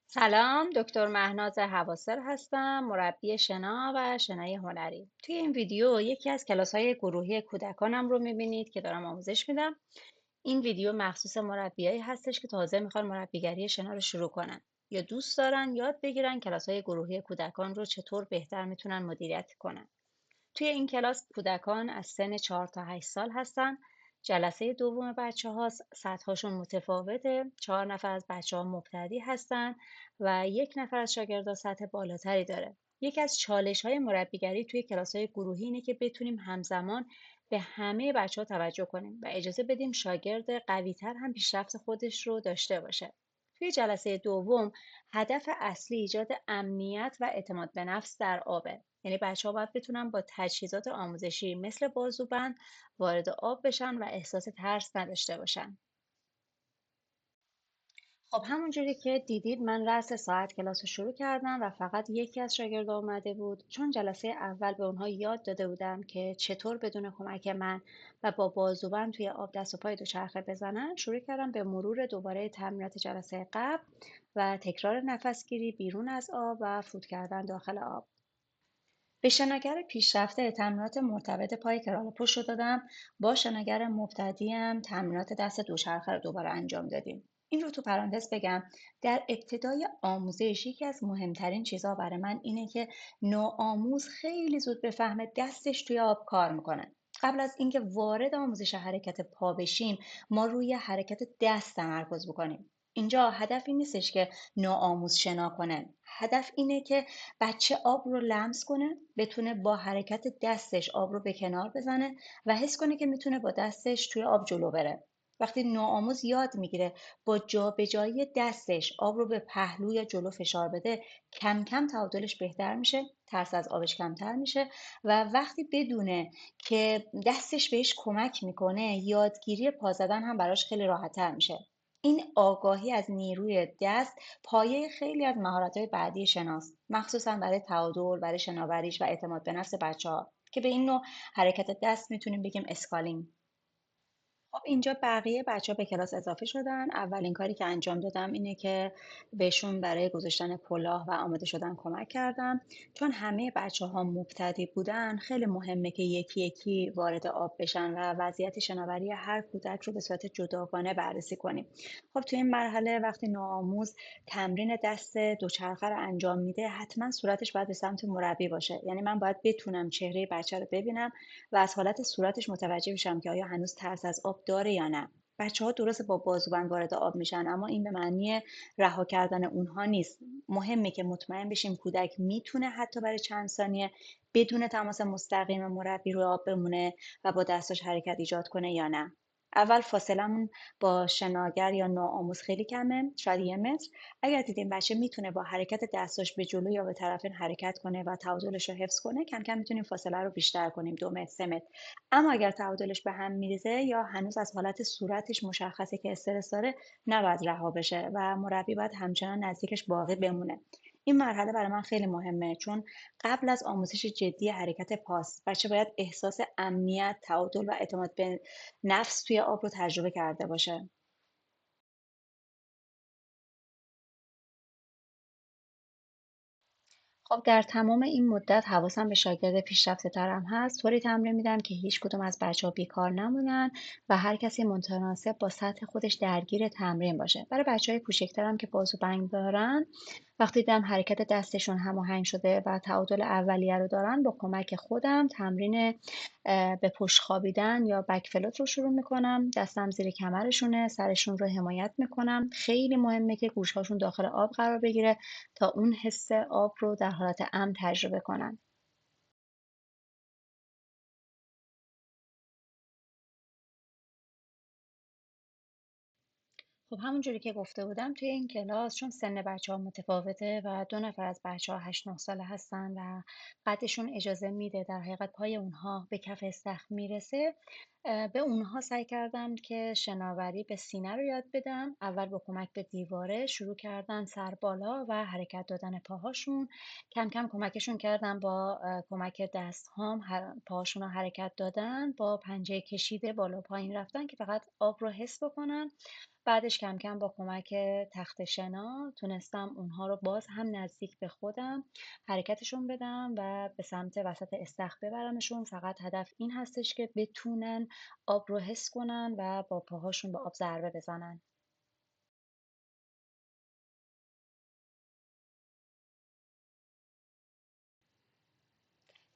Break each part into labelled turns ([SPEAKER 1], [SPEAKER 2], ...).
[SPEAKER 1] سلام، دکتر مهناز حواسر هستم، مربی شنا و شنای هنری. توی این ویدیو یکی از کلاس‌های گروهی کودکانم رو می‌بینید که دارم آموزش میدم. این ویدیو مخصوص مربیایی هستش که تازه میخوان مربیگری شنا رو شروع کنن یا دوست دارن یاد بگیرن کلاس‌های گروهی کودکان رو چطور بهتر میتونن مدیریت کنن. توی این کلاس کودکان از سن 4 تا 8 سال هستن. جلسه دوم بچه‌ها سطح‌هاشون متفاوته. 4 نفر از بچه‌ها مبتدی هستن و یک نفر از شاگردان سطح بالاتری داره. یکی از چالش‌های مربیگری توی کلاس‌های گروهی اینه که بتونیم همزمان به همه بچه‌ها توجه کنیم و اجازه بدیم شاگرد قوی‌تر هم پیشرفت خودش رو داشته باشه. توی جلسه دوم هدف اصلی ایجاد امنیت و اعتماد به نفس در آبه. یعنی بچه‌ها باید بتونن با تجهیزات آموزشی مثل بازوبند وارد آب بشن و احساس ترس نداشته باشن. خب همونجوری که دیدید من رأس ساعت کلاس رو شروع کردم و فقط یکی از شاگردها اومده بود، چون جلسه اول به اونها یاد داده بودم که چطور بدون کمک من و با بازوبند توی آب دست و پای دوچرخه بزنن. شروع کردم به مرور دوباره تمرینات جلسه قبل و تکرار نفسگیری بیرون از آب و فوت کردن داخل آب. به شناگر پیشرفته تمرینات مرتبط پای کرال پشت رو دادم. با شناگر مبتدیم تمرینات دست دوچرخه رو دوباره انجام دادیم. این رو تو پرانتز بگم، در ابتدای آموزش یکی از مهمترین چیزها برای من اینه که نوآموز خیلی زود به فهم دستش توی آب کار میکنه. قبل از اینکه وارد آموزش حرکت پا بشیم، ما روی حرکت دست تمرکز بکنیم. اینجا هدف این نیستش که نوآموز شنا کنه. هدف اینه که بچه آب رو لمس کنه، بتونه با حرکت دستش آب رو به کنار بزنه و حس کنه که میتونه با دستش توی آب جلو بره. وقتی نوآموز یاد میگیره با جابجایی دستش آب رو به پهلو یا جلو فشار بده، کم کم تعادلش بهتر میشه، ترس از آبش کمتر میشه و وقتی بدونه که دستش بهش کمک میکنه، یادگیری پا زدن هم براش خیلی راحت‌تر میشه. این آگاهی از نیروی دست پایه خیلی از مهارت‌های بعدی شناست، مخصوصا برای تعادل، برای شناوریش و اعتماد به نفس بچه‌ها که به این نوع حرکت دست میتونیم بگیم اسکالینگ. خب اینجا بقیه بچه‌ها به کلاس اضافه شدن. اولین کاری که انجام دادم اینه که بهشون برای گذاشتن کلاه و آماده شدن کمک کردم. چون همه بچه‌ها مبتدی بودن، خیلی مهمه که یکی یکی وارد آب بشن و وضعیت شناوری هر کودک رو به صورت جداگانه بررسی کنیم. خب تو این مرحله وقتی نوآموز تمرین دست دوچرخه رو انجام میده، حتما صورتش باید به سمت مربی باشه. یعنی من باید بتونم چهره بچه رو ببینم و از حالت صورتش متوجه میشم که آیا هنوز ترس از آب داره یا نه. بچه‌ها درسته با بازوبند وارد آب میشن، اما این به معنی رها کردن اونها نیست. مهمه که مطمئن بشیم کودک میتونه حتی برای چند ثانیه بدون تماس مستقیم مربی روی آب بمونه و با دستاش حرکت ایجاد کنه یا نه. اول فاصلمون با شناگر یا نوآموز خیلی کمه، شاید 1 متر. اگر دیدیم بچه میتونه با حرکت دستاش به جلو یا به طرفین حرکت کنه و تعادلش رو حفظ کنه، کم کم میتونیم فاصله رو بیشتر کنیم، 2 متر، 3 متر. اما اگر تعادلش به هم میریزه یا هنوز از حالت صورتش مشخصه که استرس داره، نباید رها بشه و مربی باید همچنان نزدیکش باقی بمونه. این مرحله برای من خیلی مهمه، چون قبل از آموزش جدی حرکت پاس، بچه باید احساس امنیت، تعادل و اعتماد به نفس توی آب رو تجربه کرده باشه. خب در تمام این مدت حواسم به شاگرد پیشرفته ترم هست. طوری تمرین میدم که هیچ کدوم از بچه‌ها بیکار نمونن و هر کسی متناسب با سطح خودش درگیر تمرین باشه. برای بچه‌های کوچکترم که بازو بند دارن، وقتی دیدم حرکت دستشون هماهنگ شده و تعادل اولیه رو دارن، با کمک خودم تمرین به پشت خوابیدن یا بک فلوت رو شروع میکنم. دستم زیر کمرشونه، سرشون رو حمایت میکنم. خیلی مهمه که گوشهاشون داخل آب قرار بگیره تا اون حس آب رو در حالت امن تجربه کنن. خب همونجوری که گفته بودم توی این کلاس، چون سن بچه‌ها متفاوته و 2 نفر از بچه‌ها 8-9 ساله هستن و قدشون اجازه میده در حقیقت پای اونها به کف استخر میرسه، به اونها سعی کردم که شناوری به سینه رو یاد بدم. اول با کمک به دیواره شروع کردن سر بالا و حرکت دادن پاهاشون. کم کم کمکشون کردم با کمک دست‌هام پاهاشون رو حرکت دادن، با پنجه کشیده بالا و پایین رفتن که فقط آب رو حس بکنن. بعدش کم کم با کمک تخت شنا تونستم اونها رو باز هم نزدیک به خودم حرکتشون بدم و به سمت وسط استخر ببرمشون. فقط هدف این هستش که بتونن آب رو حس کنن و با پاهاشون به آب ضربه بزنن.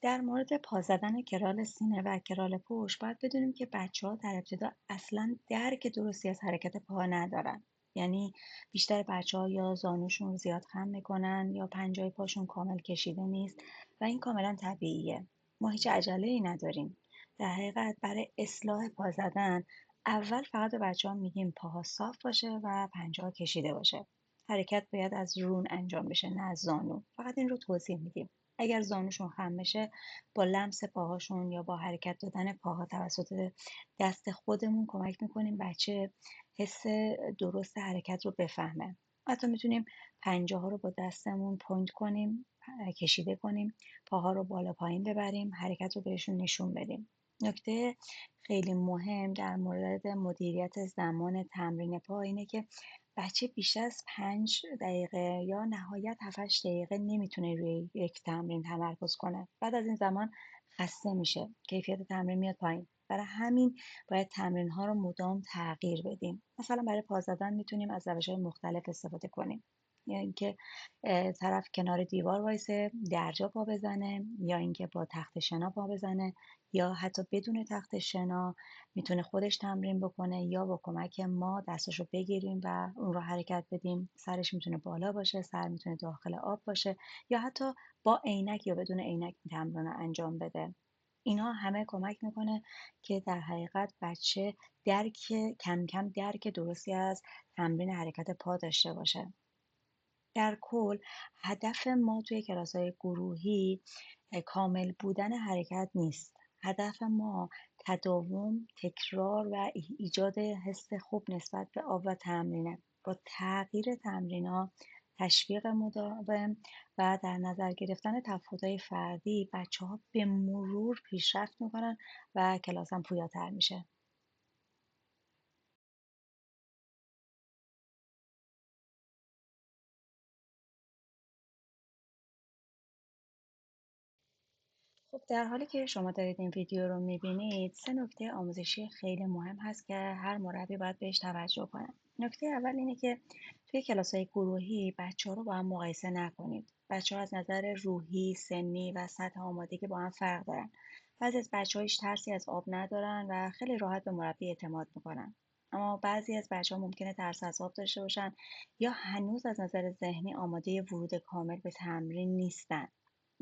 [SPEAKER 1] در مورد پا زدن کرال سینه و کرال پشت باید بدونیم که بچه‌ها در ابتدا اصلا درک درستی از حرکت پا ندارن. یعنی بیشتر بچه‌ها یا زانوشون رو زیاد خم میکنن یا پنجه پاشون کامل کشیده نیست و این کاملا طبیعیه. ما هیچ عجله‌ای نداریم. در حقیقت برای اصلاح پا زدن اول فقط به بچه‌ها میگیم پاها صاف باشه و پنجه‌ها کشیده باشه. حرکت باید از رون انجام بشه نه از زانو. فقط این رو توضیح میدیم. اگر زانوشون خم بشه با لمس پاهاشون یا با حرکت دادن پاها توسط دست خودمون کمک میکنیم بچه حس درست حرکت رو بفهمه. حتی میتونیم پنجه ها رو با دستمون پوینت کنیم، کشیده کنیم، پاها رو بالا پایین ببریم، حرکت رو بهشون نشون بدیم. نکته خیلی مهم در مورد مدیریت زمان تمرین پا اینه که بچه بیشتر از 5 دقیقه یا نهایت 7 دقیقه نمیتونه روی یک تمرین تمرکز کنه. بعد از این زمان خسته میشه. کیفیت تمرین میاد پایین. برای همین باید تمرین ها رو مدام تغییر بدیم. مثلا برای پا زدن میتونیم از روش های مختلف استفاده کنیم. یا اینکه طرف کنار دیوار وایسه درجا پا بزنه، یا اینکه با تخت شنا پا بزنه، یا حتی بدون تخت شنا میتونه خودش تمرین بکنه یا با کمک ما دستاشو بگیریم و اون رو حرکت بدیم. سرش میتونه بالا باشه، سر میتونه داخل آب باشه، یا حتی با عینک یا بدون عینک این تمرین رو انجام بده. اینا همه کمک میکنه که در حقیقت بچه درک کم کم درک درستی از تمرین حرکت پا داشته باشه. در کل هدف ما توی کلاس‌های گروهی کامل بودن حرکت نیست. هدف ما تداوم، تکرار و ایجاد حس خوب نسبت به آب و تمرینه. با تغییر تمرین‌ها، تشویق مداوم و در نظر گرفتن تفاوت‌های فردی، بچه‌ها به مرور پیشرفت می‌کنن و کلاس هم پویاتر میشه. خب در حالی که شما دارید این ویدیو رو میبینید 3 نکته آموزشی خیلی مهم هست که هر مربی باید بهش توجه کنه. نکته اول اینه که توی کلاس های گروهی بچه ها رو با هم مقایسه نکنید. بچه ها از نظر روحی، سنی و سطح آمادگی با هم فرق دارن. بعضی از بچه ها هیچ ترسی از آب ندارن و خیلی راحت به مربی اعتماد میکنن. اما بعضی از بچه ها ممکنه ترس از آب داشته باشن یا هنوز از نظر ذهنی آماده ورود کامل به تمرین نیستن.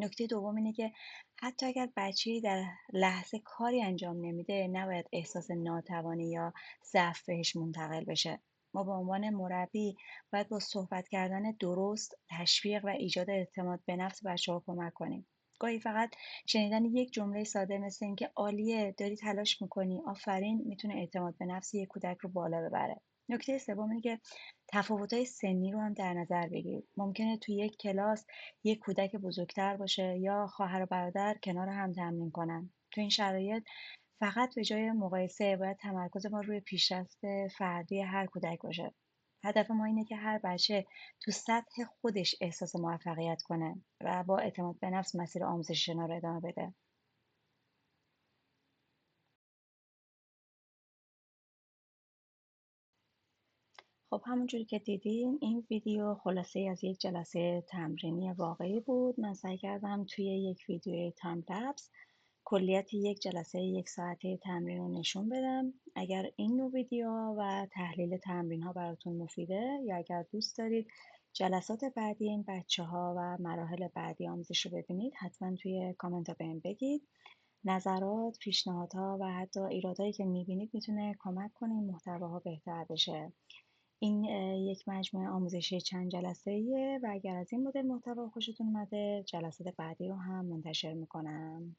[SPEAKER 1] نکته دوم اینه که حتی اگر بچه‌ای در لحظه کاری انجام نمیده، نباید احساس ناتوانی یا ضعف بهش منتقل بشه. ما به عنوان مربی باید با صحبت کردن درست، تشویق و ایجاد اعتماد به نفس بچه‌ها کمک کنیم. گاهی فقط شنیدن یک جمله ساده مثل اینکه عالیه، داری تلاش میکنی، آفرین، میتونه اعتماد به نفس یک کودک رو بالا ببره. نکته سوم اینه که تفاوت‌های سنی رو هم در نظر بگیرید. ممکنه توی یک کلاس یک کودک بزرگتر باشه یا خواهر و برادر کنار هم تمرین کنن. تو این شرایط فقط به جای مقایسه باید تمرکز ما روی پیشرفت فردی هر کودک باشه. هدف ما اینه که هر بچه تو سطح خودش احساس موفقیت کنه و با اعتماد به نفس مسیر آموزش شنا رو ادامه بده. خب همونجوری که دیدین این ویدیو خلاصه از یک جلسه تمرینی واقعی بود. من سعی کردم توی یک ویدیو تایم لپس کلیت یک جلسه 1 ساعته تمرین رو نشون بدم. اگر این نوع ویدیو و تحلیل تمرین ها براتون مفیده یا اگر دوست دارید جلسات بعدی این بچه ها و مراحل بعدی آموزش رو ببینید حتما توی کامنت ها بهم بگید. نظرات، پیشنهادها و حتی ایرادایی که میبینید میتونه کمک کنه این محتواها بهتر بشه. این یک مجموعه آموزشی چند جلسه‌ایه و اگر از این مدل محتوا خوشتون اومده جلسات بعدی رو هم منتشر میکنم.